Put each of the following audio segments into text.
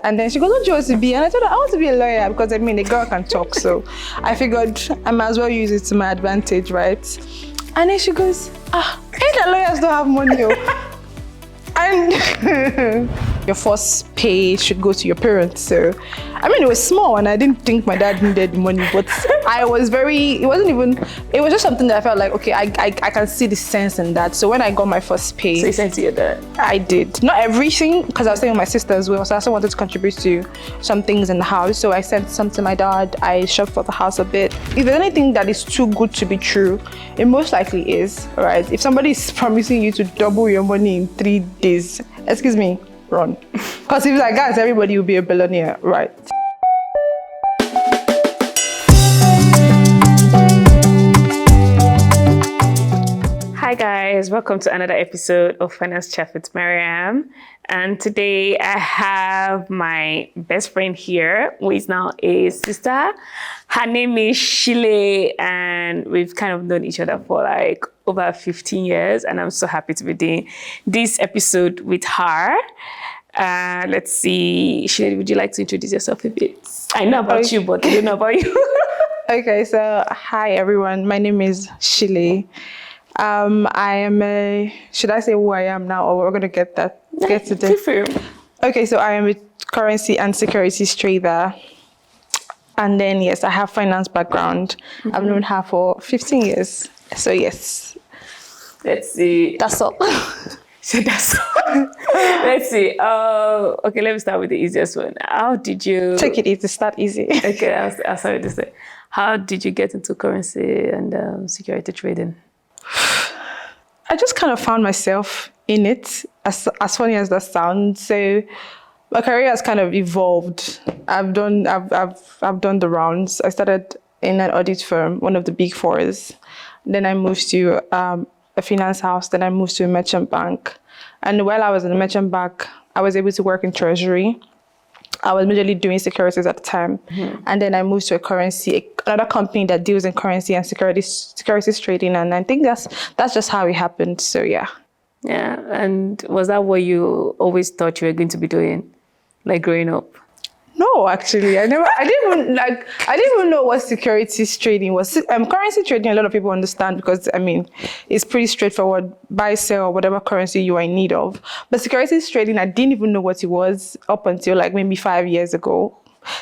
And then she goes, what do you want to be? And I told her, I want to be a lawyer because, I mean, a girl can talk. So I figured I might as well use it to my advantage, right? And then she goes, ain't that lawyers don't have money? And your first pay should go to your parents. So, I mean, it was small and I didn't think my dad needed money, but it was just something that I felt like, okay, I can see the sense in that. So when I got my first pay. So you sent to your dad? I did. Not everything, because I was staying with my sister as well. So I also wanted to contribute to some things in the house. So I sent some to my dad. I shopped for the house a bit. If there's anything that is too good to be true, it most likely is, right? If somebody is promising you to double your money in 3 days, excuse me, run. Because if it's like that, everybody will be a billionaire, right? Hi guys, welcome to another episode of Finance Chat with Maryam. And today I have my best friend here, who is now a sister. Her name is Shile, and we've kind of known each other for like over 15 years. And I'm so happy to be doing this episode with her. Let's see, Shile, would you like to introduce yourself a bit? I know about you, but I don't know about you. Okay, so hi everyone. My name is Shile. I am should I say who I am now, or we're going to get to that? Okay, so I am a currency and securities trader. And then, yes, I have finance background. Mm-hmm. I've known her for 15 years. So, yes. Let's see. That's all. So that's all. Let's see. Okay, let me start with the easiest one. How did you... Take it easy, start easy. Okay, I'll start with this. How did you get into currency and security trading? I just kind of found myself in it, as funny as that sounds. So my career has kind of evolved. I've done the rounds. I started in an audit firm, one of the big fours. Then I moved to a finance house. Then I moved to a merchant bank. And while I was in the merchant bank, I was able to work in treasury. I was majorly doing securities at the time. Mm-hmm. And then I moved to another company that deals in currency and securities trading. And I think that's just how it happened. So, yeah. Yeah. And was that what you always thought you were going to be doing, like growing up? No, actually, I didn't even know what securities trading was. Currency trading, a lot of people understand because, I mean, it's pretty straightforward. Buy, sell, or whatever currency you are in need of. But securities trading, I didn't even know what it was up until like maybe 5 years ago.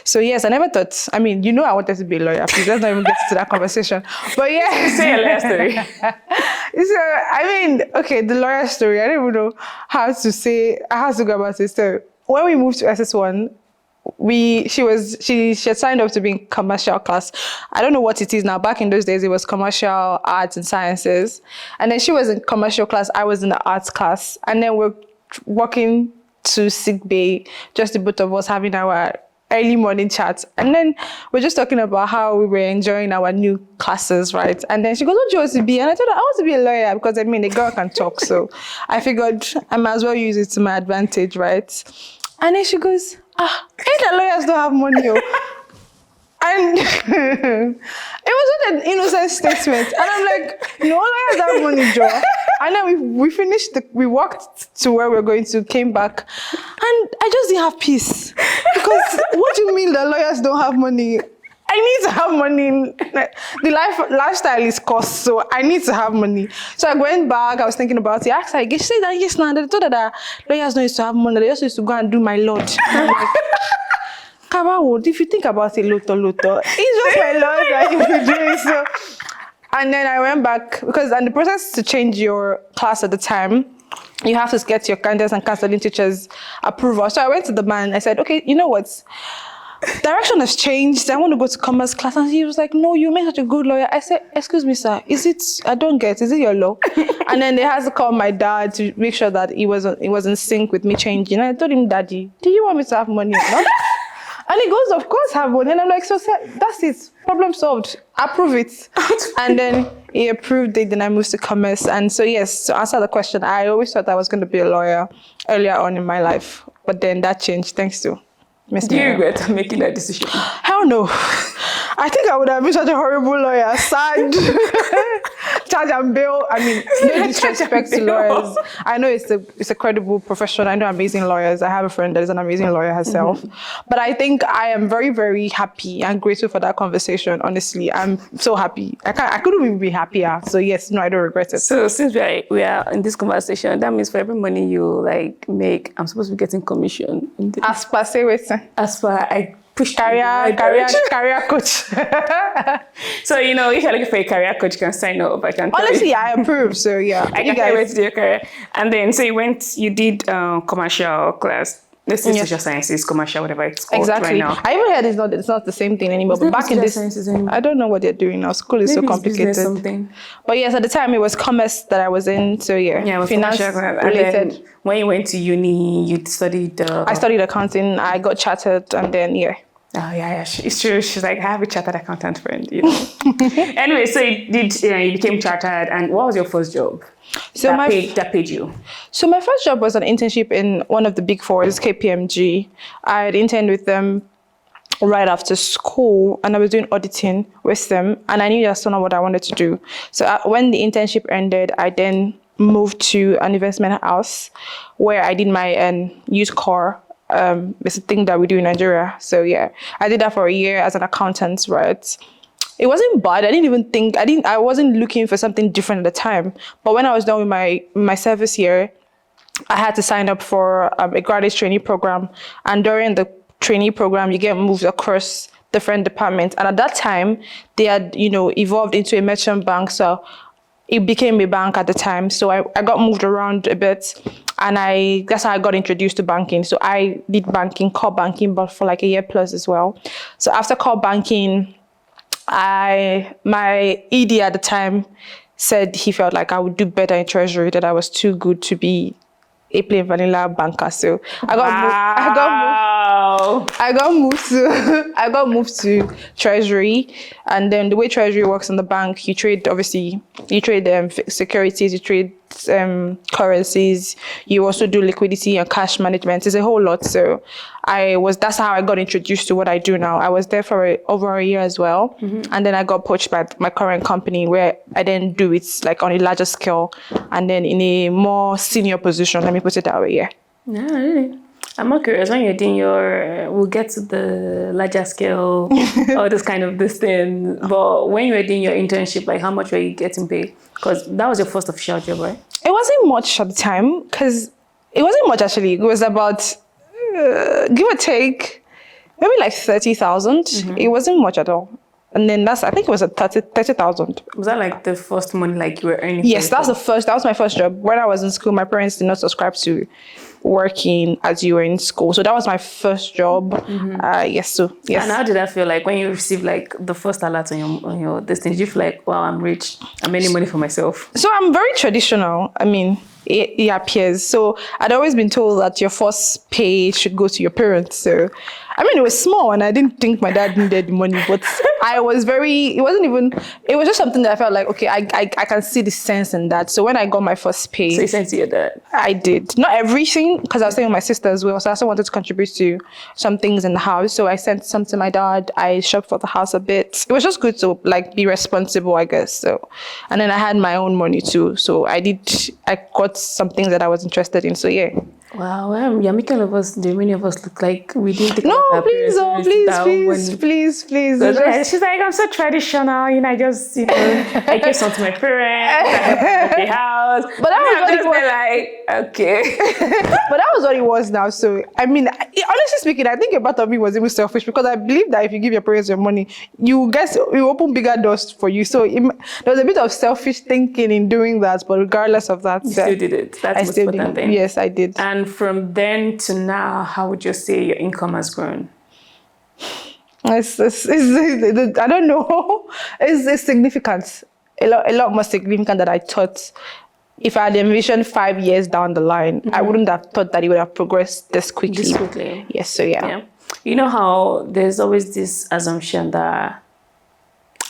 So yes, I never thought, I mean, I wanted to be a lawyer. Please, let's not even get to that conversation. But yeah. Say your lawyer story. So, I mean, okay, the lawyer story, I don't even know how to go about it. So when we moved to SS1, she had signed up to be in commercial class. I don't know what it is now. Back in those days, it was commercial arts and sciences. And then she was in commercial class. I was in the arts class. And then we're walking to sick bay, just the both of us having our early morning chats. And then we're just talking about how we were enjoying our new classes, right? And then she goes, what do you want to be? And I told her, I want to be a lawyer because, I mean, a girl can talk. So I figured I might as well use it to my advantage, right? And then she goes, ain't that lawyers don't have money? And it was not an innocent statement. And I'm like, no, lawyers have money, Joe. And then we finished, we walked to where we're going to, came back. And I just didn't have peace. Because what do you mean that lawyers don't have money? I need to have money. The lifestyle is cost, so I need to have money. So I went back, I was thinking about it. I asked her, she said that yes, now they told her that lawyers don't used to have money, they just used to go and do my lodge. And I'm like, Kabawood, if you think about it, loto, it's just my lodge that you'll be doing. So, and then I went back, because in the process to change your class at the time, you have to get your guidance and counseling teacher's approval. So I went to the man, I said, okay, you know what? Direction has changed. I want to go to commerce class. And he was like, no, you make such a good lawyer. I said, excuse me, sir, is it your law? And then they had to call my dad to make sure that he was in sync with me changing. And I told him, Daddy, do you want me to have money or not? And he goes, of course, have money. And I'm like, so sir, that's it. Problem solved. Approve it. And then he approved it. Then I moved to commerce. And so, yes, to answer the question, I always thought I was going to be a lawyer earlier on in my life. But then that changed thanks to Do you regret making that decision? Hell no. I think I would have been such a horrible lawyer. Sad. charge and bill. I mean, no disrespect to lawyers. I know it's a credible profession. I know amazing lawyers. I have a friend that is an amazing lawyer herself. But I think I am very, very happy and grateful for that conversation. Honestly, I'm so happy. I couldn't even be happier. So yes, no, I don't regret it. So since we are in this conversation, that means for every money you like make, I'm supposed to be getting commission. As per say wait. As far I push Career coach. So if you're looking for a career coach, you can sign up. I can Honestly, I approve. So yeah, I can tell you to do your career. And then so you did commercial class. This is social sciences, commercial, whatever it's called right now. I even heard it's not the same thing anymore. But back in this, I don't know what they're doing now. School is so complicated. Something. But yes, at the time it was commerce that I was in. So yeah, it was finance related. When you went to uni, you studied. I studied accounting. I got chartered, and then yeah. Oh yeah, it's true. She's like, I have a chartered accountant friend. Anyway, so you became chartered, and what was your first job? So that paid you. So my first job was an internship in one of the big fours, KPMG. I had interned with them right after school, and I was doing auditing with them, and I knew that's not what I wanted to do. So when the internship ended, I then moved to an investment house where I did my used car. It's a thing that we do in Nigeria. So yeah, I did that for a year as an accountant, right? It wasn't bad. I wasn't looking for something different at the time. But when I was done with my service year, I had to sign up for a graduate trainee program. And during the trainee program, you get moved across different departments. And at that time, they had, evolved into a merchant bank. So it became a bank at the time. So I got moved around a bit. And that's how I got introduced to banking. So I did core banking, but for like a year plus as well. So after core banking, my ED at the time said he felt like I would do better in treasury, that I was too good to be a plain vanilla banker. So I got moved to treasury. And then the way treasury works in the bank, you trade securities, you trade currencies, you also do liquidity and cash management. It's a whole lot. So that's how I got introduced to what I do now. I was there for over a year as well. And then I got poached by my current company, where I then do it like on a larger scale and then in a more senior position. Let me put it that way. Yeah. Yeah, really. I'm more curious, when you're doing we'll get to the larger scale, all this thing. But when you were doing your internship, like how much were you getting paid? Because that was your first official job, right? It wasn't much at the time, because it wasn't much actually. It was about, give or take, maybe like 30,000. It wasn't much at all. And then I think it was 30,000. Was that like the first money like you were earning? Yes, that was my first job. When I was in school, my parents did not subscribe to working as you were in school. So that was my first job. Yes. So yes. And how did that feel like when you received like the first alert on your destiny? Did you feel like, wow, I'm rich, I'm earning money for myself? So I'm very traditional. I mean, it appears. So I'd always been told that your first pay should go to your parents. So I mean, it was small and I didn't think my dad needed money, but it was just something that I felt like, okay, I can see the sense in that. So when I got my first pay. So you sent to your dad? I did. Not everything, because I was staying with my sister as well. So I also wanted to contribute to some things in the house. So I sent some to my dad. I shopped for the house a bit. It was just good to like be responsible, I guess. So, and then I had my own money too. So I got some things that I was interested in. So yeah. Wow, you're making the many of us look like we didn't take please. She's like, I'm so traditional, I just, I gave some to my parents, I helped the house. But that was what it was like, okay. But that was what it was now. So, I mean, honestly speaking, I think a part of me was even selfish, because I believe that if you give your parents your money, you open bigger doors for you. So there was a bit of selfish thinking in doing that, but regardless of that, you still did it. That's the most important thing. Yes, I did. And from then to now, how would you say your income has grown? I don't know. It's significant. A lot more significant than I thought. If I had envisioned 5 years down the line, I wouldn't have thought that it would have progressed this quickly. Yes, so yeah. You know how there's always this assumption that,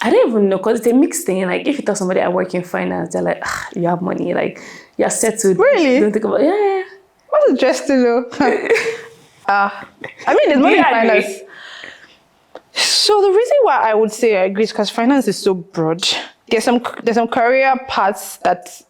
I don't even know, because it's a mixed thing. Like if you tell somebody I work in finance, they're like, you have money, like you're settled. Really? Don't think about yeah. What's interesting though? I mean, it's money in finance. So the reason why I would say I agree is because finance is so broad. there's some career paths that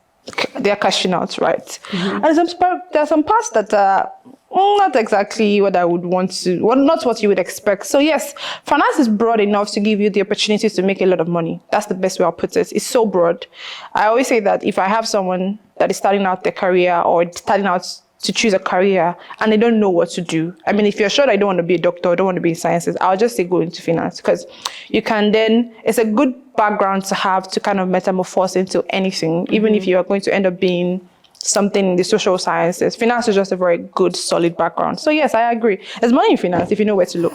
they're cashing out, right? And there's some parts that are not exactly what I would want to, well, not what you would expect. So yes, finance is broad enough to give you the opportunity to make a lot of money. That's the best way I'll put it. It's so broad. I always say that if I have someone that is starting out their career or starting out to choose a career and they don't know what to do. I mean, if you're sure that you don't want to be a doctor or don't want to be in sciences, I'll just say go into finance, because you can then, it's a good background to have to kind of metamorphose into anything, even if you are going to end up being something in the social sciences. Finance is just a very good, solid background. So yes, I agree. There's money in finance if you know where to look.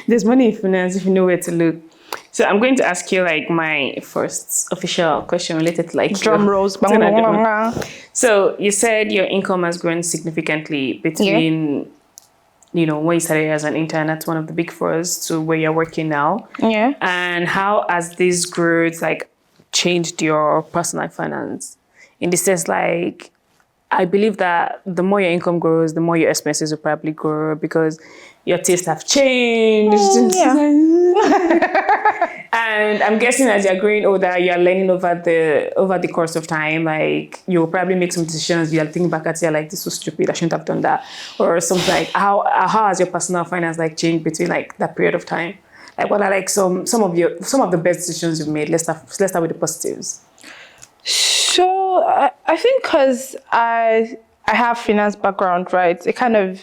There's money in finance if you know where to look. So I'm going to ask you like my first official question related to like Drum rolls. So you said your income has grown significantly between, when you started as an intern at one of the big fours to where you're working now. Yeah. And how has this growth like changed your personal finance? In the sense, like, I believe that the more your income grows, the more your expenses will probably grow because your tastes have changed. And I'm guessing as you're growing older, you're learning over the course of time. Like, you'll probably make some decisions. You'll think back at it, like, this was stupid. I shouldn't have done that, or something. Like, how has your personal finance like changed between like that period of time? Like, what are like some of the best decisions you've made? Let's start with the positives. So I think because I have finance background, right? It kind of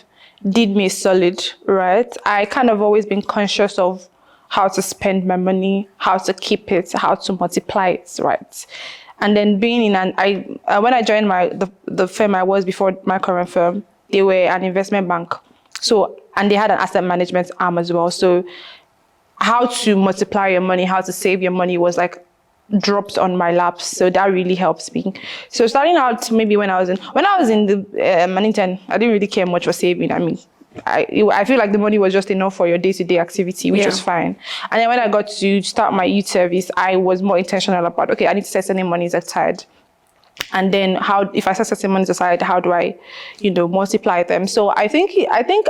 did me solid, right? I kind of always been conscious of how to spend my money, how to keep it, how to multiply it, right? And then being in when I joined the firm I was before my current firm, they were an investment bank. So, and they had an asset management arm as well. So how to multiply your money, how to save your money was like dropped on my lap. So that really helps me. So starting out, maybe when I was in the Manington, I didn't really care much for saving. I mean, I feel like the money was just enough for your day-to-day activity, which was fine. And then when I got to start my youth service, I was more intentional about, okay, I need to set any monies aside. And then if I set certain monies aside, how do I, multiply them? So I think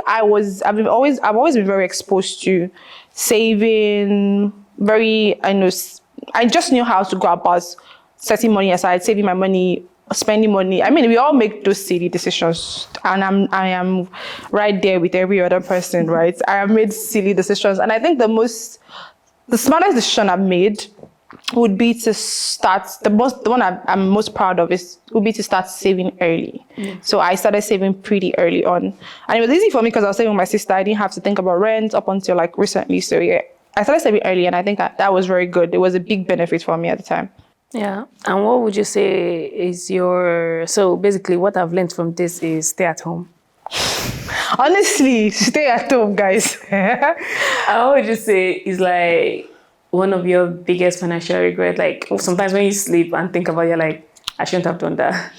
I've always been very exposed to saving, I just knew how to go about setting money aside, saving my money, spending money. I mean, we all make those silly decisions, and I am right there with every other person, right? I have made silly decisions, and I think the smartest decision I've made would be to start. The one I'm most proud of would be to start saving early. So I started saving pretty early on, and it was easy for me because I was saving with my sister. I didn't have to think about rent up until like recently. So yeah, I started saving early, and I think that was very good. It was a big benefit for me at the time. Yeah. And what would you say is so basically what I've learned from this is stay at home. Honestly, stay at home, guys. What would you say is like one of your biggest financial regrets? Like sometimes when you sleep and think about it, you're like, I shouldn't have done that.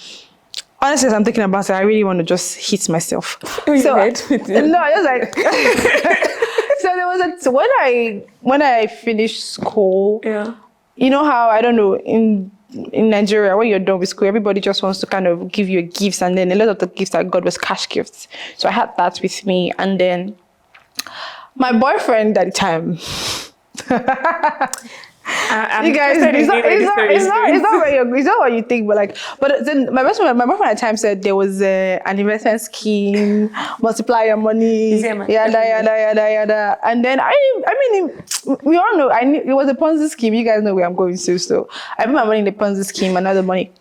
Honestly, as I'm thinking about it, I really want to just hit myself. No, I just like so there was when I finished school. Yeah. You know how, I don't know, in Nigeria, when you're done with school, everybody just wants to kind of give you gifts, and then a lot of the gifts I got was cash gifts. So I had that with me, and then my boyfriend at the time. You guys, it's not what you think, but then my boyfriend at the time said there was an investment scheme, multiply your money, yada. And then I mean, we all know it was a Ponzi scheme. You guys know where I'm going to, so I put my money in the Ponzi scheme, another money.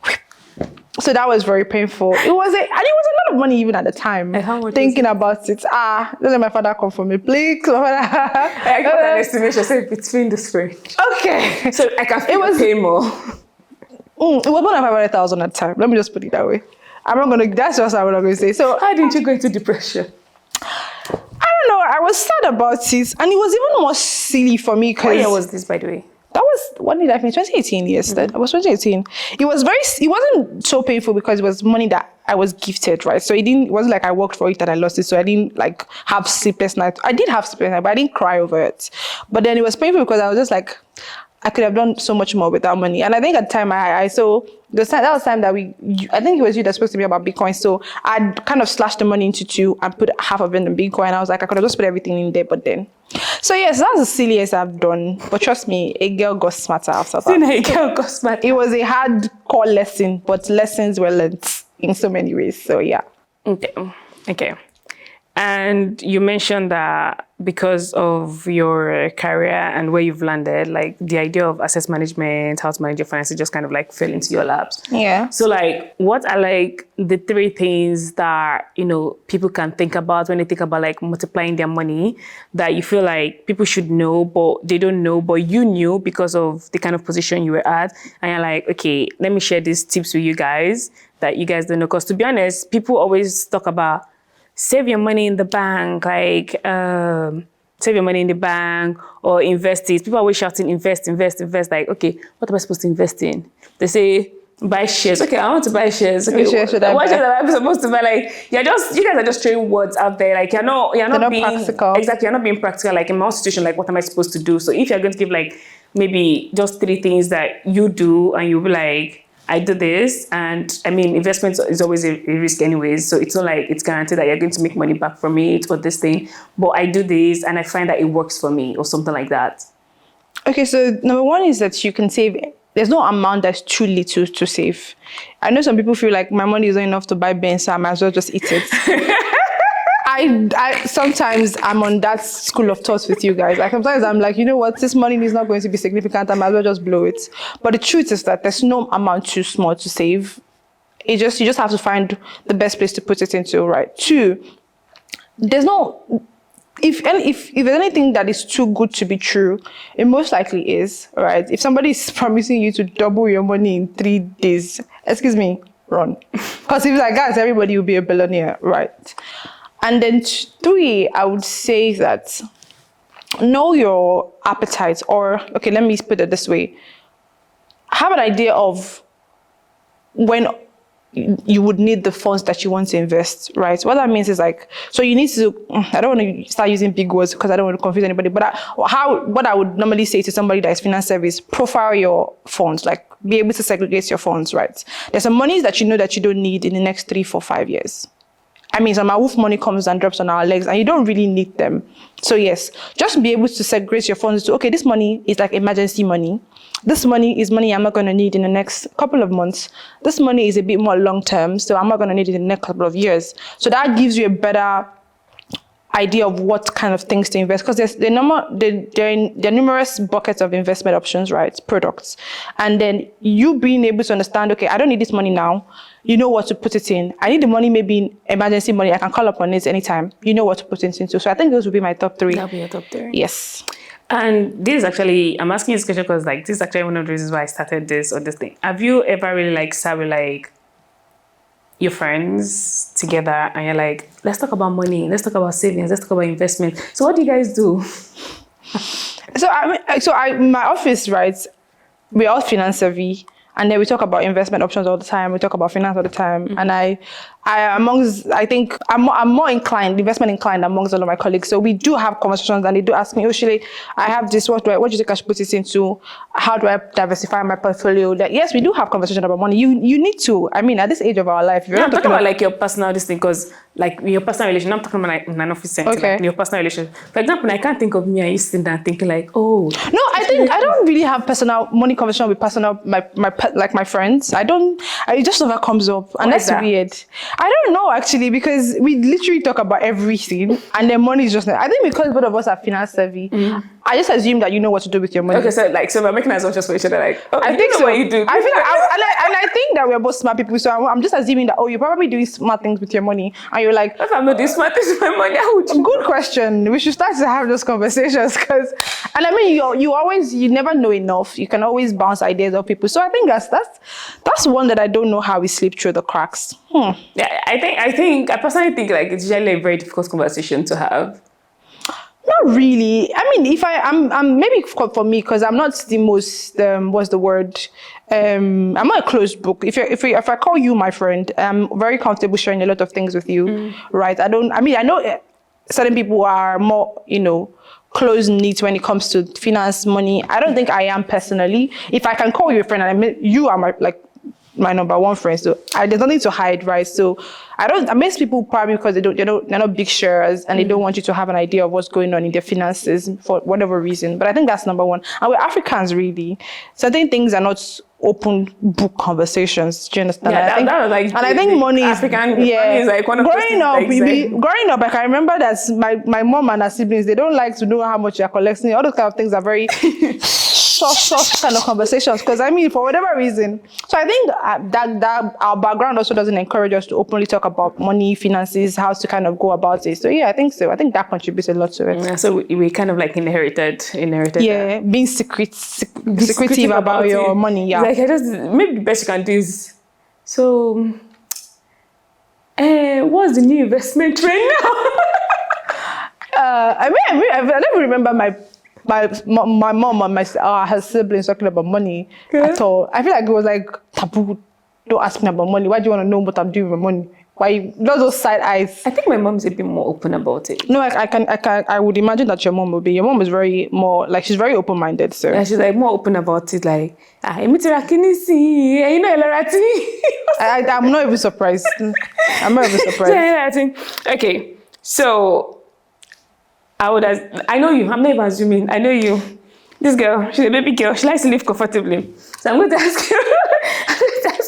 So that was very painful. It was a lot of money even at the time. Thinking about it, doesn't my father come from a place? I got an estimation, say between the range. Okay, so I can pay more. It was more than 500,000 at the time. Let me just put it that way. That's just what I'm going to say. So how didn't you go into depression? I don't know. I was sad about it, and it was even more silly for me. What year was this, by the way? That was, when did I finish? 2018, yes. That was 2018. It wasn't so painful because it was money that I was gifted, right? So it wasn't like I worked for it and I lost it. So I didn't like have sleepless nights. I did have sleepless nights, but I didn't cry over it. But then it was painful because I was just like, I could have done so much more with that money. And I think at the time that was time that I think it was you that spoke to me about Bitcoin. So I kind of slashed the money into two and put half of it in Bitcoin. I was like, I could have just put everything in there, but then So yes, that's the silliest I've done. But trust me, a girl got smarter after See, that. a girl got smart. It was a hardcore lesson, but lessons were learned in so many ways. So yeah. Okay. Okay. And you mentioned that because of your career and where you've landed, like the idea of asset management, how to manage your finances just kind of like fell into your laps. Yeah. So like, what are like the three things that, people can think about when they think about like multiplying their money that you feel like people should know, but they don't know, but you knew because of the kind of position you were at. And you're like, okay, let me share these tips with you guys that you guys don't know. Because to be honest, people always talk about save your money in the bank, like save your money in the bank or invest it. People are always shouting, invest, invest, invest. Like, okay, what am I supposed to invest in? They say, buy shares. Okay, I want to buy shares. Okay, Which share should I what buy? shares am I supposed to buy? Like, you guys are just throwing words out there. Like, you're not not being practical. exactly. You're not being practical. Like in my situation, like, what am I supposed to do? So if you're going to give like maybe just three things that you do, and you'll be like, I do this, and I mean, investment is always a risk anyways, so it's not like it's guaranteed that you're going to make money back from it or this thing, but I do this and I find that it works for me or something like that. Okay, so number one is that you can save. There's no amount that's too little to save. I know some people feel like my money is not enough to buy beans, so I might as well just eat it. I sometimes I'm on that school of thought with you guys. Like sometimes I'm like, you know what, this money is not going to be significant. I might as well just blow it. But the truth is that there's no amount too small to save. You just have to find the best place to put it into. Right. Two, there's no. If there's anything that is too good to be true, it most likely is. Right. If somebody is promising you to double your money in 3 days, excuse me, run. Because if it's like guys, everybody will be a billionaire. Right. And then three, I would say that know your appetite, or okay, let me put it this way. Have an idea of when you would need the funds that you want to invest, right? What that means is like, so you need to, I don't want to start using big words because I don't want to confuse anybody, but what I would normally say to somebody that is finance service, profile your funds, like be able to segregate your funds, right? There's some monies that you know that you don't need in the next 3, 4, 5 years. I mean, some wolf money comes and drops on our legs and you don't really need them. So yes, just be able to segregate your funds to, okay, this money is like emergency money. This money is money I'm not going to need in the next couple of months. This money is a bit more long-term, so I'm not going to need it in the next couple of years. So that gives you a better idea of what kind of things to invest, because there are numerous buckets of investment options, right? Products. And then you being able to understand, okay, I don't need this money now. You know what to put it in. I need the money, maybe in emergency money. I can call upon it anytime. You know what to put it into. So I think those would be my top 3. That'll be your top 3. Yes. And this is actually, I'm asking this question because like this is actually one of the reasons why I started this or this thing. Have you ever really like sat with like your friends together and you're like, let's talk about money, let's talk about savings, let's talk about investment. So what do you guys do? My office, right, we're all finance savvy, and then we talk about investment options all the time. We talk about finance all the time. Mm-hmm. And I think I'm more inclined, investment inclined amongst all of my colleagues. So we do have conversations and they do ask me, oh, Shile, I have this, what do you think I should put it into? How do I diversify my portfolio? That, yes, we do have conversations about money. You need to. I mean, at this age of our life, I'm talking about like your personal this thing, because like your personal relation, I'm talking about like an office setting, okay. Like your personal relation. For example, I can't think of me and you sitting there thinking like, oh. No, I don't really have personal money conversation with my friends. It just never comes up. And that's weird. I don't know actually, because we literally talk about everything and then money is just not. I think because both of us are finance savvy, I just assume that you know what to do with your money. Okay, so we're making assumptions for each other, like, oh, I think so. What you do. I feel like, I think that we're both smart people, so I'm just assuming that, oh, you're probably doing smart things with your money, and you're like, if I'm not doing smart things with my money, how would you? Good question. We should start to have those conversations, because, and I mean, you never know enough. You can always bounce ideas off people. So I think that's one that I don't know how we slip through the cracks. Yeah, I personally think like it's usually a very difficult conversation to have. Not really. I mean, I'm maybe for me, because I'm not the most what's the word? I'm not a closed book. If I call you my friend, I'm very comfortable sharing a lot of things with you, right? I know certain people are more, close knit when it comes to finance, money. I don't think I am personally. If I can call you a friend, and you are my number one friend. So there's nothing to hide, right? So I most people probably because they're not big sharers and they don't want you to have an idea of what's going on in their finances for whatever reason. But I think that's number one. And we're Africans, really. Certain things are not open book conversations. Do you understand? Yeah, that was like, and I think money African money is like one of those things growing up, like I remember that my mom and her siblings, they don't like to know how much you're collecting. All those kind of things are very soft kind of conversations. Because I mean, for whatever reason. So I think that our background also doesn't encourage us to openly talk about money, finances, how to kind of go about it. So yeah, I think so. I think that contributes a lot to it. Yeah, so we kind of like inherited. Yeah, that. Being secretive about your money. Yeah. Like maybe the best you can do is, so what's the new investment trend now? I never remember my mom and her siblings talking about money at all. I feel like it was like taboo. Don't ask me about money. Why do you want to know what I'm doing with money? Why those side eyes? I think my mom's a bit more open about it. No, I would imagine that your mom will be. Your mom is very more like she's very open-minded. So yeah, she's like more open about it. Like, I'm not even surprised. I'm not even surprised. Okay, so I know you. I'm not even assuming. I know you. This girl, she's a baby girl. She likes to live comfortably. So I'm going to ask you.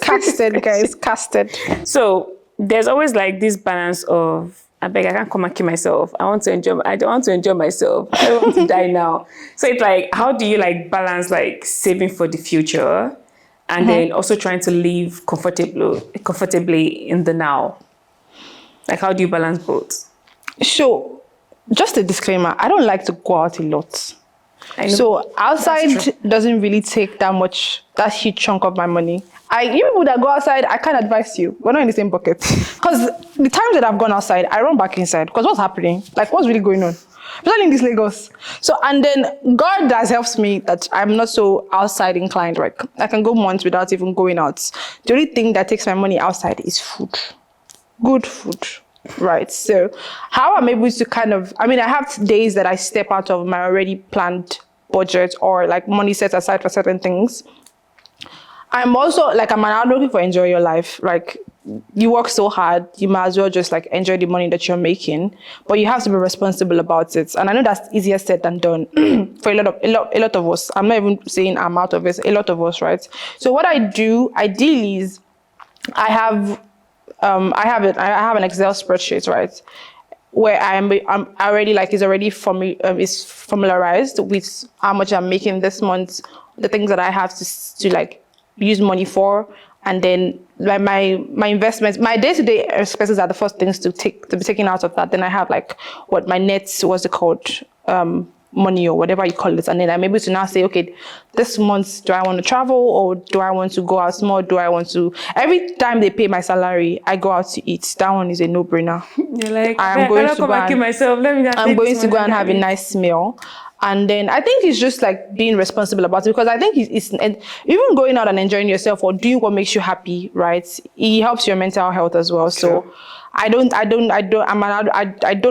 Casted, guys, casted. So there's always like this balance of, I can't come and kill myself. I don't want to enjoy myself. I don't want to die now. So it's like, how do you like balance like saving for the future and then also trying to live comfortably in the now? Like, how do you balance both? So, just a disclaimer, I don't like to go out a lot. So outside doesn't really take that huge chunk of my money. You people that go outside, I can't advise you. We're not in the same bucket. Because the times that I've gone outside, I run back inside. Because what's happening? Like, what's really going on? Especially in this Lagos. So, and then God has helped me that I'm not so outside inclined, right? I can go months without even going out. The only thing that takes my money outside is food. Good food. Right. So how I'm able to I have days that I step out of my already planned budget or like money set aside for certain things. I'm also like, I'm looking for enjoy your life. Like, you work so hard, you might as well just like enjoy the money that you're making, but you have to be responsible about it. And I know that's easier said than done for a lot of us. I'm not even saying I'm out of it. A lot of us, right? So what I do ideally is I have an Excel spreadsheet, right, where I'm already like is familiarized with how much I'm making this month, the things that I have to like use money for, and then like my investments, my day-to-day expenses are the first things to be taken out of that. Then I have like what my net, what's it called, money or whatever you call it, and then I'm able to now say, okay, this month do I want to travel or do I want to go out more? Every time they pay my salary, I go out to eat. That one is a no-brainer. You're like, I'm going to go and have a nice meal. And then I think it's just like being responsible about it, because I think it's even going out and enjoying yourself or doing what makes you happy, right? It helps your mental health as well. Okay. So I don't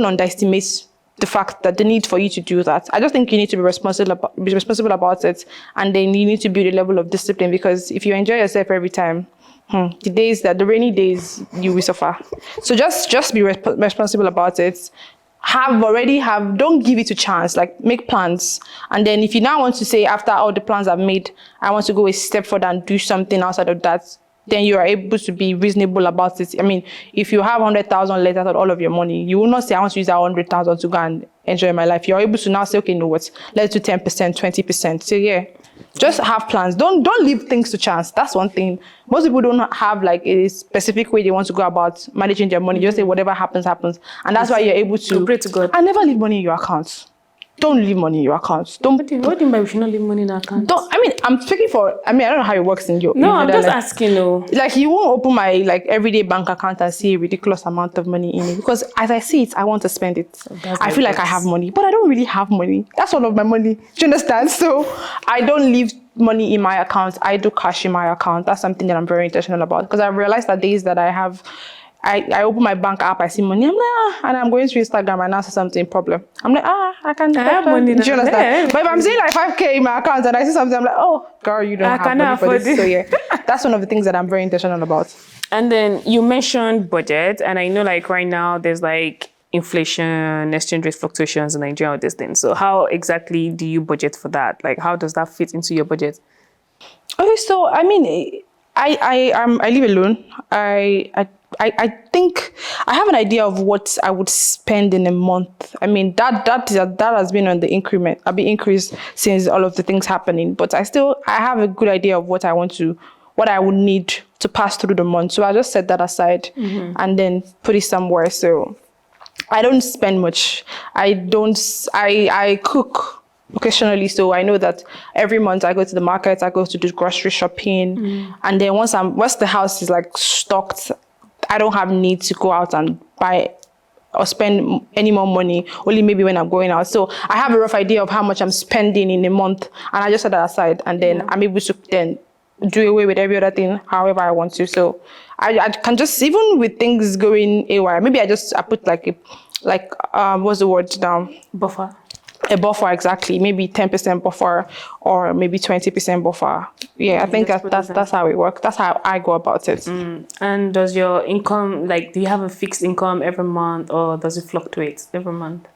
underestimate the fact that the need for you to do that. I just think you need to be responsible about it, and then you need to build a level of discipline, because if you enjoy yourself every time, the rainy days, you will suffer. So just be responsible about it. Don't give it a chance, like make plans. And then if you now want to say, after all the plans I've made, I want to go a step further and do something outside of that, then you are able to be reasonable about it. I mean, if you have 100,000 left out of all of your money, you will not say, I want to use that 100,000 to go and enjoy my life. You're able to now say, okay, you know what, let's do 10%, 20%. So yeah, just have plans. Don't leave things to chance. That's one thing. Most people don't have like a specific way they want to go about managing their money. Just say whatever happens, happens. And that's why you're able to pray to God. I never leave money in your account. Don't leave money in your account. What do you mean by we should not leave money in our account? I'm speaking for, I don't know how it works in your... No, I'm just asking you. Like, you won't open my like everyday bank account and see a ridiculous amount of money in it. Because as I see it, I want to spend it. I feel like I have money, but I don't really have money. That's all of my money. Do you understand? So I don't leave money in my account. I do cash in my account. That's something that I'm very intentional about. Because I've realized that days that I open my bank app, I see money, I'm like, and I'm going to Instagram and I see something problem. I'm like, I have money. Do you understand? Yeah. But if I'm seeing like 5K in my account and I see something, I'm like, oh, girl, you don't have money for this. So yeah, that's one of the things that I'm very intentional about. And then you mentioned budget, and I know like right now there's like inflation, exchange rate fluctuations in Nigeria, all these things. So how exactly do you budget for that? Like how does that fit into your budget? Okay, so I mean, I live alone. I think I have an idea of what I would spend in a month. I mean that has been on the increment. I've been increased since all of the things happening. But I have a good idea of what I would need to pass through the month. So I just set that aside and then put it somewhere. So I don't spend much. I cook occasionally, so I know that every month I go to the market, I go to do grocery shopping, and then once the house is like stocked, I don't have need to go out and buy or spend any more money, only maybe when I'm going out. So I have a rough idea of how much I'm spending in a month, and I just set that aside, and then I'm able to then do away with every other thing however I want to. So I can just, even with things going AWR, maybe I put what's the word now? Buffer. A buffer, exactly. Maybe 10% buffer or maybe 20% buffer. Yeah, I think that's how it works. That's how I go about it. And does your income, like, do you have a fixed income every month, or does it fluctuate every month?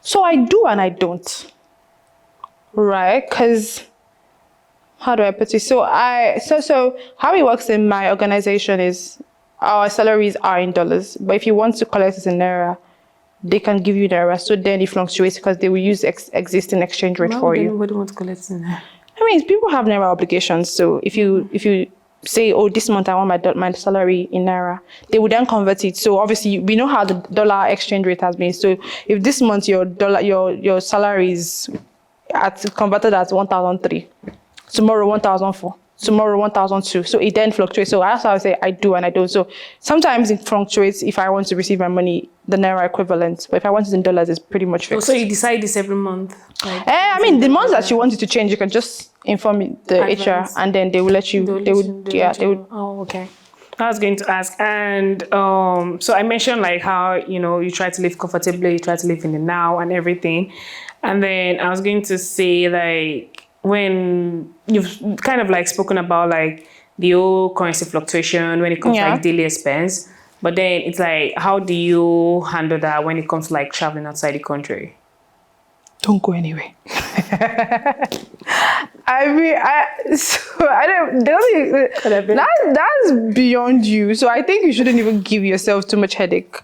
So I do and I don't. Right? Because how do I put it? So how it works in my organization is our salaries are in dollars, but if you want to collect it in naira, they can give you naira. So then it fluctuates because they will use existing exchange rate for you. Nobody wants to collect in naira. I mean, people have naira obligations. So if you say, oh, this month I want my salary in naira, they would then convert it. So obviously we know how the dollar exchange rate has been. So if this month your salary is converted at 1,003, tomorrow 1,004, tomorrow 1,002. So it then fluctuates. So that's how I say I do and I don't. So sometimes it fluctuates if I want to receive my money, the naira equivalent. But if I want it in dollars, it's pretty much fixed. So you decide this every month? Like, I mean, the months that you want it to change, you can just inform the HR and then they will let you. They would. Oh, okay. I was going to ask, and so I mentioned like how you try to live comfortably, you try to live in the now and everything, and then I was going to say like, when you've kind of like spoken about like the whole currency fluctuation when it comes to like daily expense, but then it's like, how do you handle that when it comes to like traveling outside the country? Don't go anywhere. I mean, that's beyond you. So I think you shouldn't even give yourself too much headache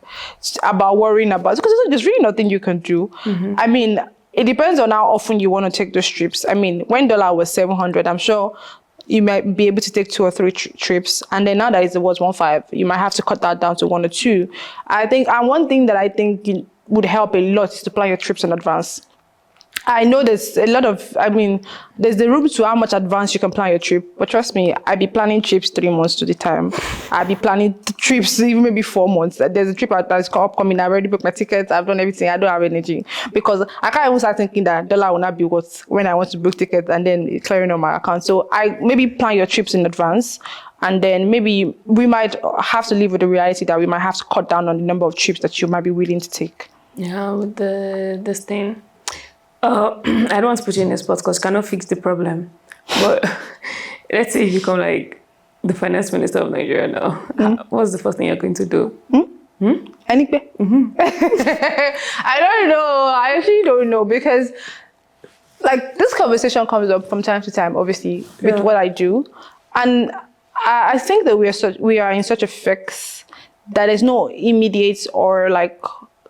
about worrying about it, because there's really nothing you can do. I mean, it depends on how often you want to take those trips. I mean, when dollar was 700, I'm sure you might be able to take 2 or 3 trips. And then now that it was 1.5, you might have to cut that down to 1 or 2. I think, and one thing that I think would help a lot is to plan your trips in advance. I know there's a lot of, there's the room to how much advance you can plan your trip. But trust me, I'd be planning trips 3 months to the time. I'd be planning trips even maybe 4 months. There's a trip that's upcoming. I already booked my tickets. I've done everything. I don't have energy. Because I can't even start thinking that dollar will not be what when I want to book tickets and then clearing on my account. So I maybe plan your trips in advance. And then maybe we might have to live with the reality that we might have to cut down on the number of trips that you might be willing to take. Yeah, with this thing. I don't want to put you in a spot because you cannot fix the problem. But let's say you become like the finance minister of Nigeria now. What's the first thing you're going to do? Anything? I don't know. I actually don't know, because like this conversation comes up from time to time, obviously, with what I do. And I think that we are in such a fix that there's no immediate or like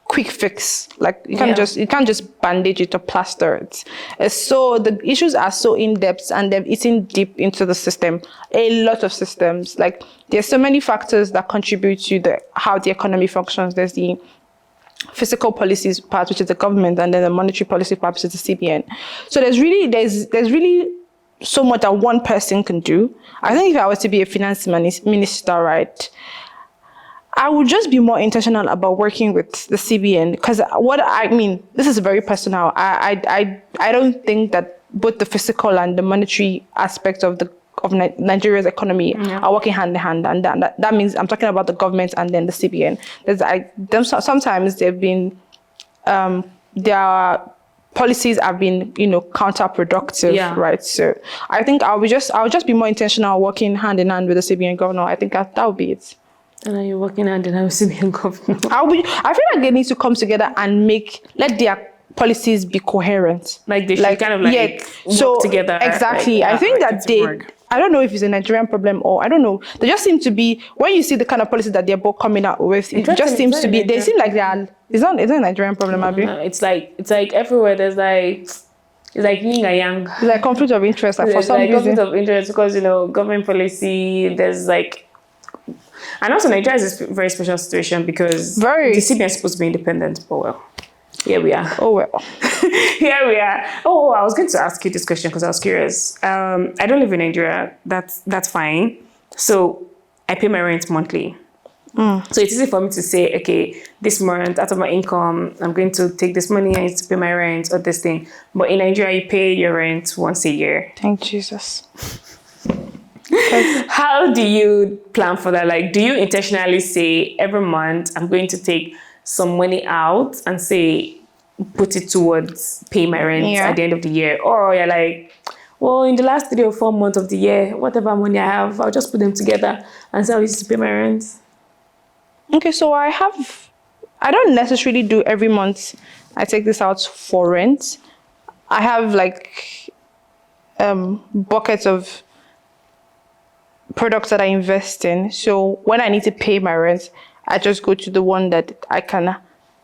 quick fix. Like you can't just bandage it or plaster it. So the issues are so in depth and they're eating deep into the system. A lot of systems. Like there's so many factors that contribute to how the economy functions. There's the fiscal policies part, which is the government, and then the monetary policy part, which is the CBN. So there's really so much that one person can do. I think if I was to be a finance minister, right, I would just be more intentional about working with the CBN, because this is very personal. I don't think that both the physical and the monetary aspects of Nigeria's economy are working hand in hand, and that means I'm talking about the government and then the CBN. Sometimes they've been their policies have been, counterproductive, Yeah. right? So I think I'll just be more intentional, working hand in hand with the CBN governor. I think that would be it. And then you're working hand in hand with CBN governor. I feel like they need to come together and let their policies be coherent. Like they should kind of like work together. Exactly. Like, I think that work. I don't know if it's a Nigerian problem or I don't know. They just seem to be, when you see the kind of policies that they're both coming out with, it just seems to be, they seem like it's not a Nigerian problem, Abby. It's like everywhere there's like, it's like yin and yang. It's like conflict of interest, like for some like reason. conflict of interest because, government policy, there's like, and also Nigeria is a very special situation because the CBN is supposed to be independent, but well, here we are. Oh, well. Here we are. Oh, I was going to ask you this question because I was curious. I don't live in Nigeria. That's fine. So I pay my rent monthly. So it's easy for me to say, okay, this month out of my income, I'm going to take this money, I need to pay my rent or this thing. But in Nigeria, you pay your rent once a year. Thank Jesus. How do you plan for that? Like, do you intentionally say every month I'm going to take some money out and say, put it towards pay my rent at the end of the year? Or you're like, well, in the last 3 or 4 months of the year, whatever money I have, I'll just put them together and say I used to pay my rent. Okay, so I don't necessarily do every month I take this out for rent. I have like buckets of products that I invest in. So when I need to pay my rent, I just go to the one that I can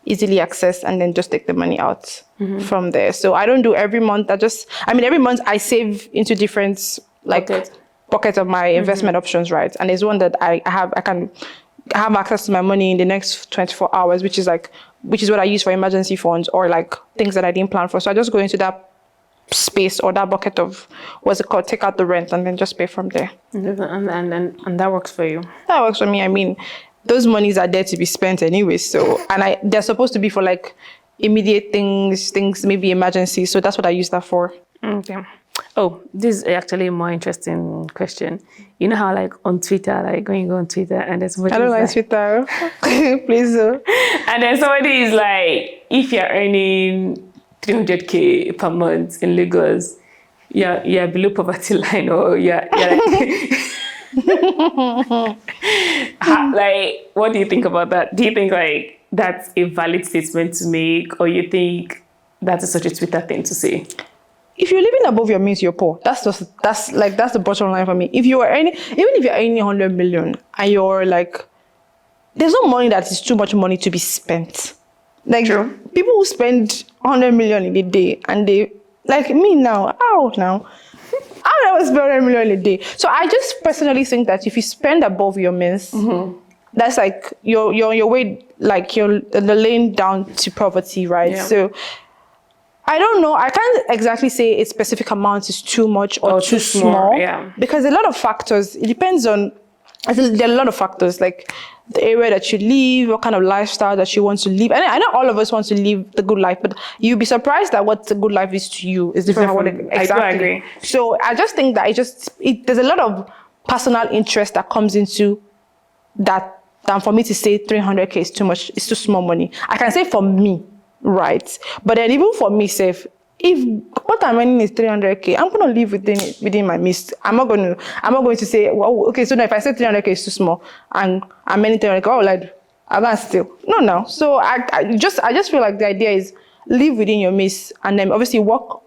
easily access and then just take the money out from there. So I don't do every month. Every month I save into different buckets of my investment options, right? And there's one that I can have access to my money in the next 24 hours, which is what I use for emergency funds or like things that I didn't plan for. So I just go into that space or that bucket of take out the rent and then just pay from there. And that works for you? That works for me. Those monies are there to be spent anyway. So, they're supposed to be for like immediate things, maybe emergencies. So that's what I use that for. Okay. Oh, this is actually a more interesting question. You know how like on Twitter, like when you go on Twitter and there's somebody I don't like Twitter. Please do. And then somebody is like, if you're earning 300K per month in Lagos, you're below poverty line or you're like, what do you think about that? Do you think like that's a valid statement to make, or you think that is such a Twitter thing to say? If you're living above your means, you're poor. That's the bottom line for me. If you're earning 100 million and you're like, there's no money that is too much money to be spent. Like people who spend 100 million in a day and they like me now. I never spend 100 million a day. So I just personally think that if you spend above your means, that's like your way, like you're the lane down to poverty, right? Yeah. So I don't know. I can't exactly say a specific amount is too much or too small. Yeah. Because a lot of factors. It depends on. There are a lot of factors like the area that you live, what kind of lifestyle that you want to live. And I know all of us want to live the good life, but you'll be surprised that what the good life is to you is different from what exactly. I agree. So I just think that there's a lot of personal interest that comes into that than for me to say 300K is too much, it's too small money. I can say for me, right? But then even for me, if what I'm earning is 300K, I'm going to live within my means. I'm not going to say, well, okay, so now if I say 300K is too small and I'm earning 300K, oh, like, I'm going to steal. No. So I just feel like the idea is live within your means and then obviously work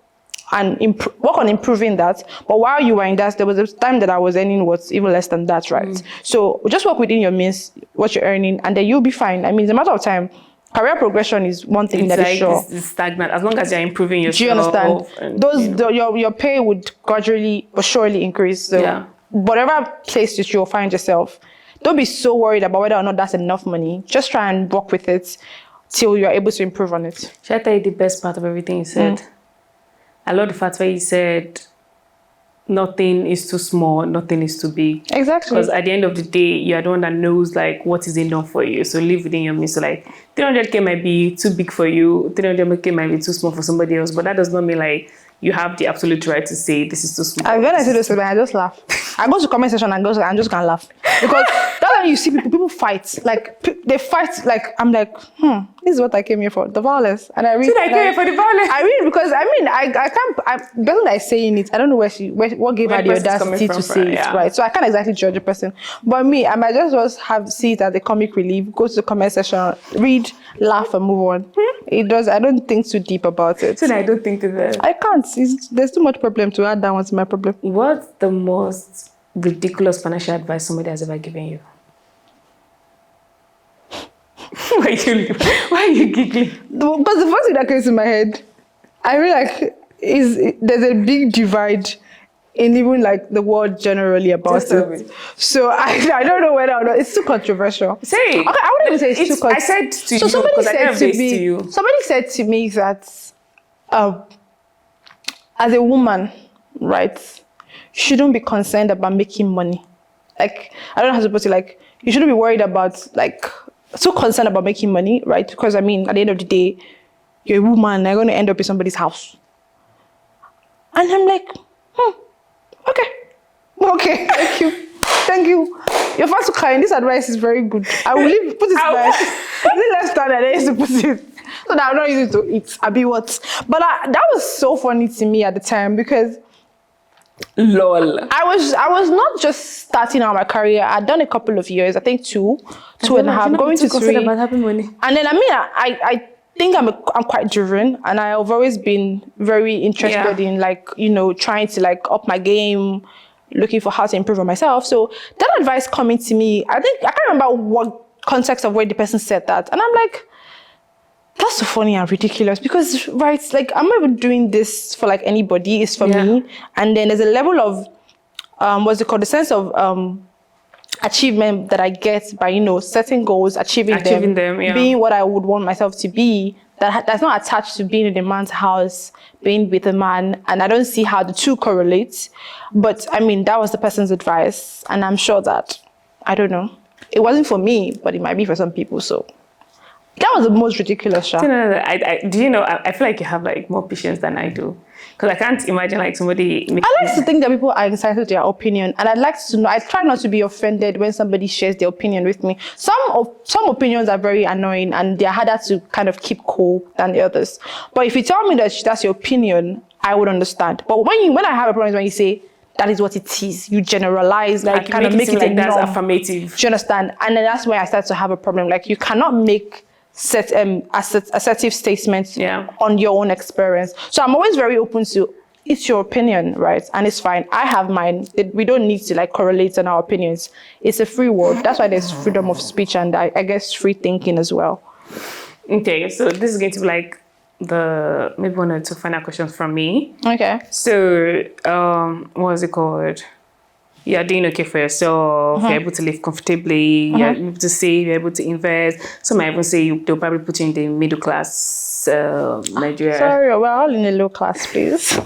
on improving that. But while you were in that, there was a time that I was earning what's even less than that, right? So just work within your means, what you're earning, and then you'll be fine. I mean, it's a matter of time. Career progression is one thing that is sure. It's stagnant as long as you're improving yourself. Do you understand? Your pay would gradually but surely increase. So whatever place you'll find yourself, don't be so worried about whether or not that's enough money. Just try and work with it till you're able to improve on it. Should I tell you the best part of everything you said? I love the fact where you said nothing is too small, nothing is too big. Exactly. Because at the end of the day, you're the one that knows like what is enough for you. So live within your means. So like 300K might be too big for you, 300K might be too small for somebody else, but that does not mean like you have the absolute right to say this is too small. When I say this, I just laugh. I go to comment section and I'm just gonna laugh because that's time you see people fight, like they fight, like I'm like, this is what I came here for, the violence. And I read. So I came here for the violence. I read because I can't. Belinda is saying it. I don't know what gave Where her the the person's coming audacity from, to say yeah. it, right? So I can't exactly judge a person. But me, I might just see it as a comic relief. Go to the comment section, read, laugh, and move on. It does. I don't think too deep about it. So I don't think that. I can't. There's too much problem to add that one to my problem. What's the most ridiculous financial advice somebody has ever given you? Why are you giggling? But the first thing that came to my head, I feel like there's a big divide in even like the world generally about Just tell it. me. So I don't know whether or not it's too controversial. Say Okay, I wouldn't even say it's too controversial. I said to you because I never based to you. Somebody said to me that as a woman, right, you shouldn't be concerned about making money. Like, I don't know how to put it, like, you shouldn't be worried about, like, so concerned about making money, right? Because, I mean, at the end of the day, you're a woman, you're going to end up in somebody's house. And I'm like, okay, thank you. You're fast to kind. This advice is very good. I will put it back. Let's start and then put it. So that I'm not using it to eat. I'll be what? But that was so funny to me at the time because lol. I was not just starting out my career. I'd done a couple of years, I think two and a half, going to 3. About having money. And then I think I'm quite driven, and I've always been very interested in like, you know, trying to like up my game, looking for how to improve on myself. So that advice coming to me, I can't remember what context of where the person said that, and I'm like, that's so funny and ridiculous because, right, like I'm not even doing this for like anybody, it's for me. And then there's a level of, the sense of achievement that I get by, you know, setting goals, achieving them being what I would want myself to be, that's not attached to being in a man's house, being with a man. And I don't see how the two correlate. But I mean, that was the person's advice. And I'm sure that, I don't know, it wasn't for me, but it might be for some people, so. That was the most ridiculous shot. No. Do you know, I feel like you have like more patience than I do. Because I can't imagine like somebody... I like to think that people are entitled to their opinion. And I'd like to know, I try not to be offended when somebody shares their opinion with me. Some opinions are very annoying and they're harder to kind of keep cool than the others. But if you tell me that that's your opinion, I would understand. But when I have a problem, when you say, that is what it is, you generalize, like and kind of make it like a that's norm. Affirmative. Do you understand? And then that's where I start to have a problem. Like you cannot make assertive statements on your own experience. So I'm always very open to, it's your opinion, right? And it's fine. I have mine. We don't need to like correlate on our opinions. It's a free world. That's why there's freedom of speech and I guess free thinking as well. Okay, so this is going to be like maybe 1 or 2 final questions from me. Okay. So what was it called? You're doing okay for yourself, you're able to live comfortably, you're able to save, you're able to invest. Some might even say they'll probably put you in the middle class Nigeria. Sorry, we're all in the low class, please.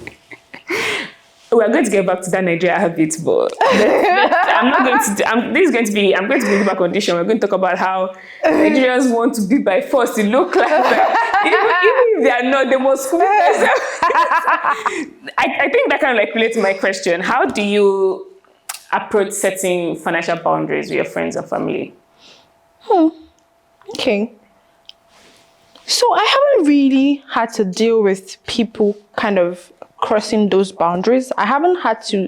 We're going to get back to that Nigeria habit, but I'm going to be in back condition. We're going to talk about how Nigerians want to be by force in low class. Even if they are not, they must fool themselves. I think that kind of like relates to my question. How do you approach setting financial boundaries with your friends and family? Okay. So I haven't really had to deal with people kind of crossing those boundaries. I haven't had to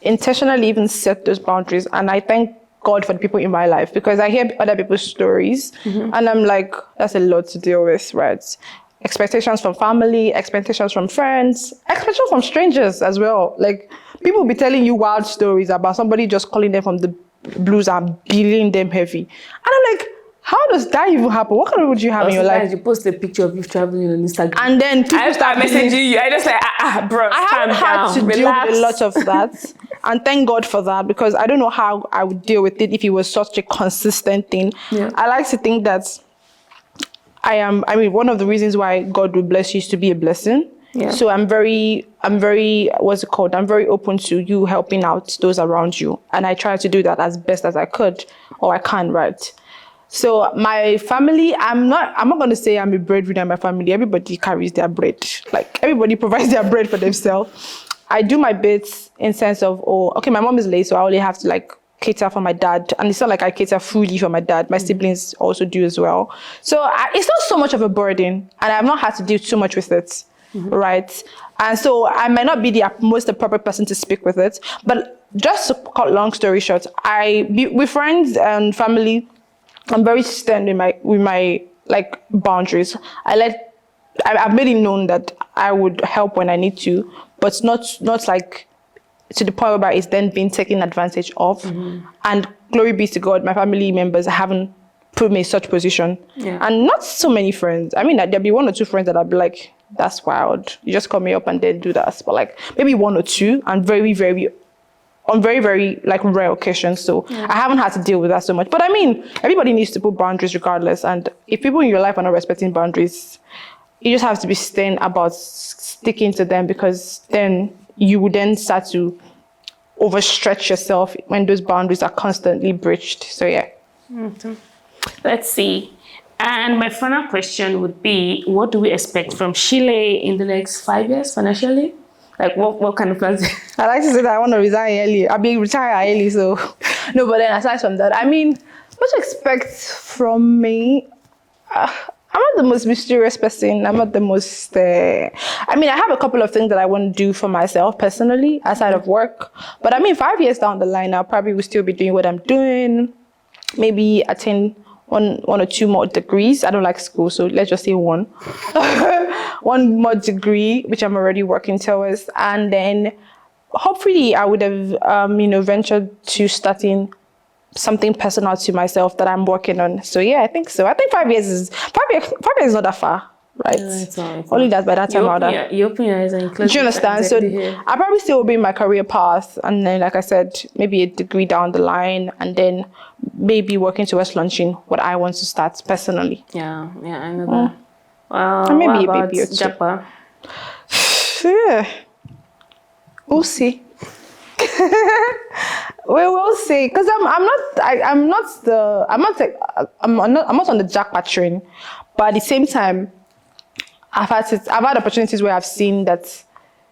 intentionally even set those boundaries. And I thank God for the people in my life because I hear other people's stories and I'm like, that's a lot to deal with, right? Expectations from family, expectations from friends, expectations from strangers as well. Like people will be telling you wild stories about somebody just calling them from the blues and billing them heavy. And I'm like, how does that even happen? What kind of would you have in your life? You post a picture of you traveling on Instagram. And then people start messaging you. I just like, bro, I haven't had to deal with a lot of that. And thank God for that because I don't know how I would deal with it if it was such a consistent thing. Yeah. I like to think that one of the reasons why God will bless you is to be a blessing. Yeah. So I'm very, what's it called? I'm very open to you helping out those around you. And I try to do that as best as I could or I can, right? So my family, I'm not going to say I'm a breadwinner in my family. Everybody carries their bread. Like everybody provides their bread for themselves. I do my bits in sense of, my mom is late, so I only have to like cater for my dad, and it's not like I cater fully for my dad. My siblings also do as well. So it's not so much of a burden, and I've not had to deal too much with it, right? And so I might not be the most appropriate person to speak with it. But just to cut long story short, with friends and family, I'm very stern with my like boundaries. I've made it known that I would help when I need to, but not like to the point where it's then being taken advantage of. And glory be to God, my family members haven't put me in such position. And not so many friends. I mean, there'll be one or two friends that I'll be like, that's wild. You just call me up and then do that. But like maybe one or two, and very, very like rare occasions. So I haven't had to deal with that so much. But I mean, everybody needs to put boundaries regardless. And if people in your life are not respecting boundaries, you just have to be stern about sticking to them, because then you would then start to overstretch yourself when those boundaries are constantly breached. So yeah. Let's see. And my final question would be, what do we expect from Shile in the next 5 years financially? Like what kind of plans? I like to say that I want to resign early. I'll be retired early, so no. But then aside from that, I mean, what to expect from me? I'm not the most mysterious person. I'm not the most. I mean, I have a couple of things that I want to do for myself personally outside of work. But I mean, 5 years down the line, I probably will still be doing what I'm doing. Maybe attain one or two more degrees. I don't like school, so let's just say one. One more degree, which I'm already working towards, and then hopefully I would have, ventured to starting something personal to myself that I'm working on. So yeah, I think so. I think 5 years is not that far, right? Yeah, it's not. Only that by that time You open your eyes and you close. do you understand? So I probably still will be in my career path, and then like I said, maybe a degree down the line, and then maybe working towards launching what I want to start personally. Yeah, I know that. Well, And maybe what a about baby or two. Japa? Yeah. We'll see. We'll see. Because I'm not on the jackpot train, but at the same time, I've had opportunities where I've seen that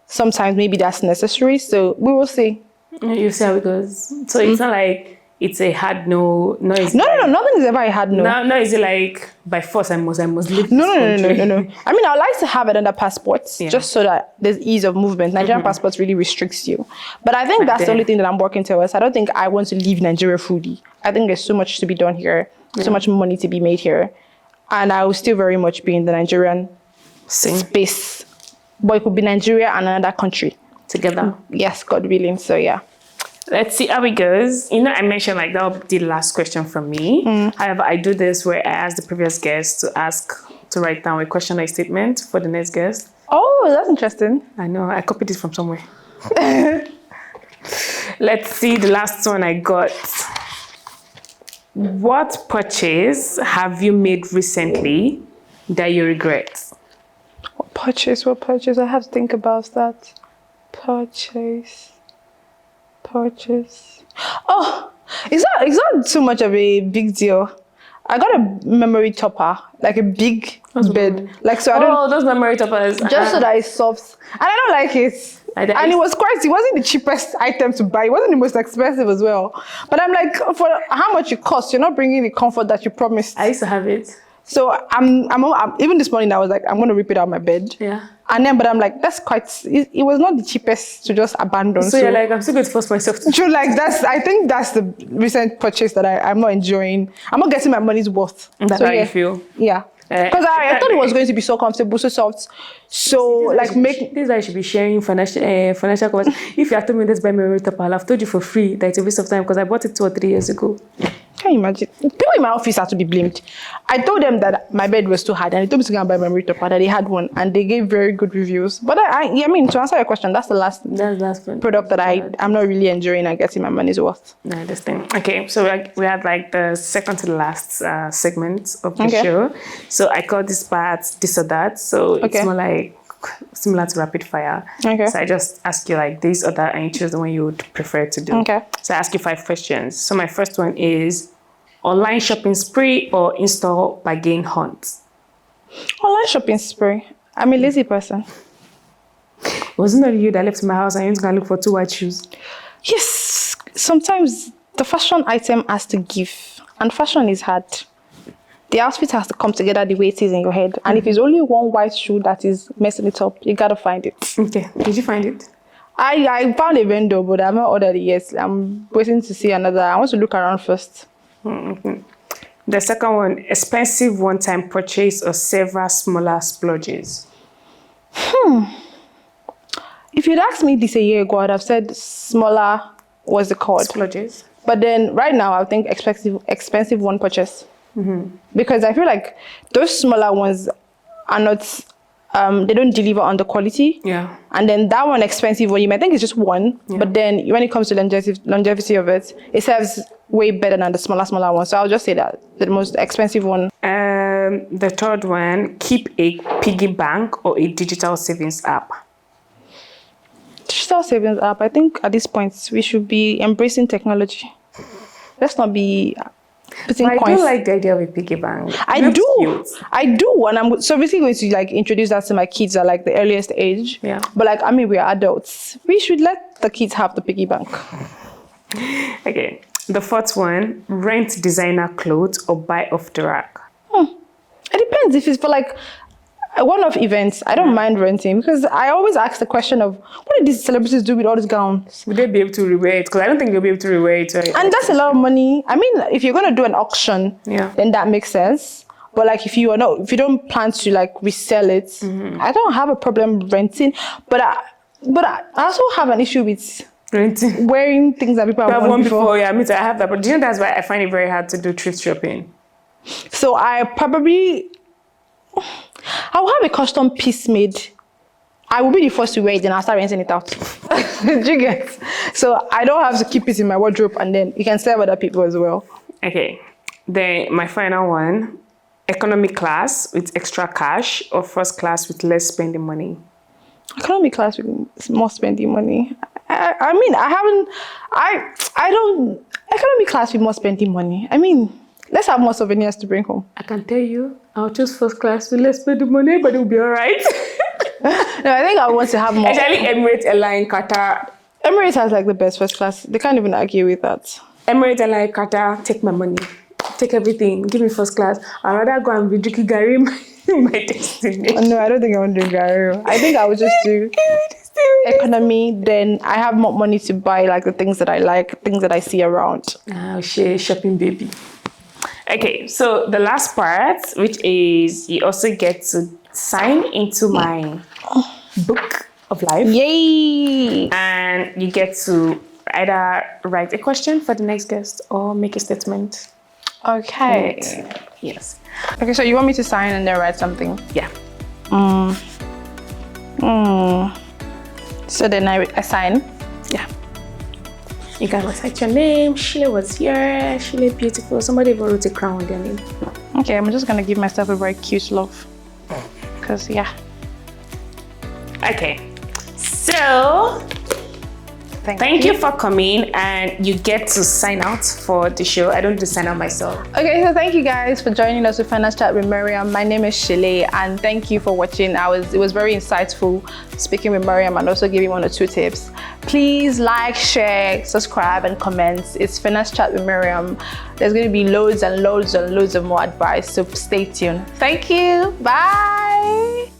sometimes maybe that's necessary. So we will see. You see how it goes. So it's not like it's a hard no. No, it's No, nothing is ever a hard no. No, is it like by force I must leave No. this country? I mean, I would like to have another passport just so that there's ease of movement. Nigerian passports really restricts you. But I think that's the only thing that I'm working towards. I don't think I want to leave Nigeria fully. I think there's so much to be done here, so much money to be made here. And I will still very much be in the Nigerian space. But it could be Nigeria and another country. Together. Yes, God willing. So yeah. Let's see how it goes. I mentioned like that will be the last question from me. However, I do this where I ask the previous guest to write down a question or a statement for the next guest. Oh, that's interesting. I know, I copied it from somewhere. Let's see the last one I got. What purchase have you made recently that you regret? What purchase? I have to think about that. Purchase. Oh, it's not too much of a big deal. I got a memory topper, like a big bed. Like so I don't those memory toppers. Just so that it's soft. And I don't like it. And it wasn't the cheapest item to buy. It wasn't the most expensive as well. But I'm like, for how much it costs, you're not bringing the comfort that you promised. I used to have it. So I'm even this morning I was like, I'm gonna rip it out of my bed. Yeah. And then, but I'm like, that's it was not the cheapest to just abandon. So you're like, I'm still going to force myself to. True, like I think that's the recent purchase that I'm not enjoying. I'm not getting my money's worth. That's how you feel? Yeah. Because I thought it was going to be so comfortable, so soft. So this is why you should be sharing financial covers. If you had told me this by memory topper, I'll have told you for free that it's a waste of time because I bought it 2 or 3 years ago. Can you imagine? People in my office have to be blamed. I told them that my bed was too hard and they told me to go and buy a memory topper, that they had one and they gave very good reviews. But I mean, to answer your question, that's the last product that I'm not really enjoying and getting my money's worth. No, this thing. Okay, so we had like the second to the last segment of the show. So I call this part this or that. So it's more like similar to rapid fire. Okay. So I just ask you like this or that and you choose the one you would prefer to do. Okay. So I ask you 5 questions. So my first one is online shopping spree or in-store bargain hunt? Online shopping spree. I'm a lazy person. Wasn't it you that left my house and you went to look for 2 white shoes? Yes. Sometimes the fashion item has to give, and fashion is hard. The outfit has to come together the way it is in your head. And if it's only one white shoe that is messing it up, you gotta find it. Okay, did you find it? I found a vendor, but I've not ordered it yet. I'm waiting to see another. I want to look around first. Mm-hmm. The second one, expensive one-time purchase or several smaller splurges. If you'd asked me this a year ago, I'd have said smaller was the code. Splurges. But then right now, I think expensive one purchase. Because I feel like those smaller ones are not, they don't deliver on the quality. Yeah. And then that one expensive one, you might think it's just one, but then when it comes to longevity of it, it serves way better than the smaller one. So I'll just say that the most expensive one. The third one, keep a piggy bank or a digital savings app. Digital savings app, I think at this point, we should be embracing technology. Let's not be putting I coins. do like the idea of a piggy bank. I Looks do. cute. I do. And I'm so basically going to like introduce that to my kids at like the earliest age. Yeah. But like, I mean, we're adults. We should let the kids have the piggy bank. Okay. The fourth one, rent designer clothes or buy off the rack. It depends. If it's for like a one-off events, I don't mind renting because I always ask the question of what did these celebrities do with all these gowns? Would they be able to rewear it? Because I don't think they'll be able to rewear it. Right? And that's a lot of money. I mean, if you're going to do an auction, then that makes sense. But like if you don't plan to like resell it, I don't have a problem renting. But I also have an issue with renting. Wearing things that people have worn before. Yeah, me too. I have that. But do you know that's why I find it very hard to do thrift shopping? So I'll have a custom piece made. I will be the first to wear it, then I'll start renting it out. Do you get? So I don't have to keep it in my wardrobe, and then you can sell other people as well. Okay. Then my final one, economy class with extra cash or first class with less spending money. Economy class with more spending money. I mean, I don't. Economy class with more spending money. I mean, let's have more souvenirs to bring home. I can tell you, I'll choose first class with less spending money, but it'll be all right. No, I think I want to have more. Actually, Emirates Airline, Qatar. Emirates has like the best first class. They can't even argue with that. Emirates Airline, Qatar, take my money. Take everything. Give me first class. I'd rather go and be drinking Gary my destination. No, I don't think I want to do Gary. I think I would just do economy. Then I have more money to buy like the things that I like, things that I see around. Oh, shopping baby. Okay, so the last part, which is you also get to sign into my book of life. Yay! And you get to either write a question for the next guest or make a statement. Okay. Yes. Okay, so you want me to sign and then write something? Yeah. So then I sign? Yeah. You can recite your name. Shile was here. Shile beautiful. Somebody even wrote a crown with their name. Okay, I'm just gonna give myself a very cute love. Because, yeah. Okay. So, thank you for coming, and you get to sign out for the show. I don't need to sign out myself. Okay, so thank you guys for joining us with Finance Chat with Maryam. My name is Shile, and thank you for watching. It was very insightful speaking with Maryam and also giving 1 or 2 tips. Please like, share, subscribe, and comment. It's Finance Chat with Maryam. There's going to be loads and loads and loads of more advice, so stay tuned. Thank you. Bye.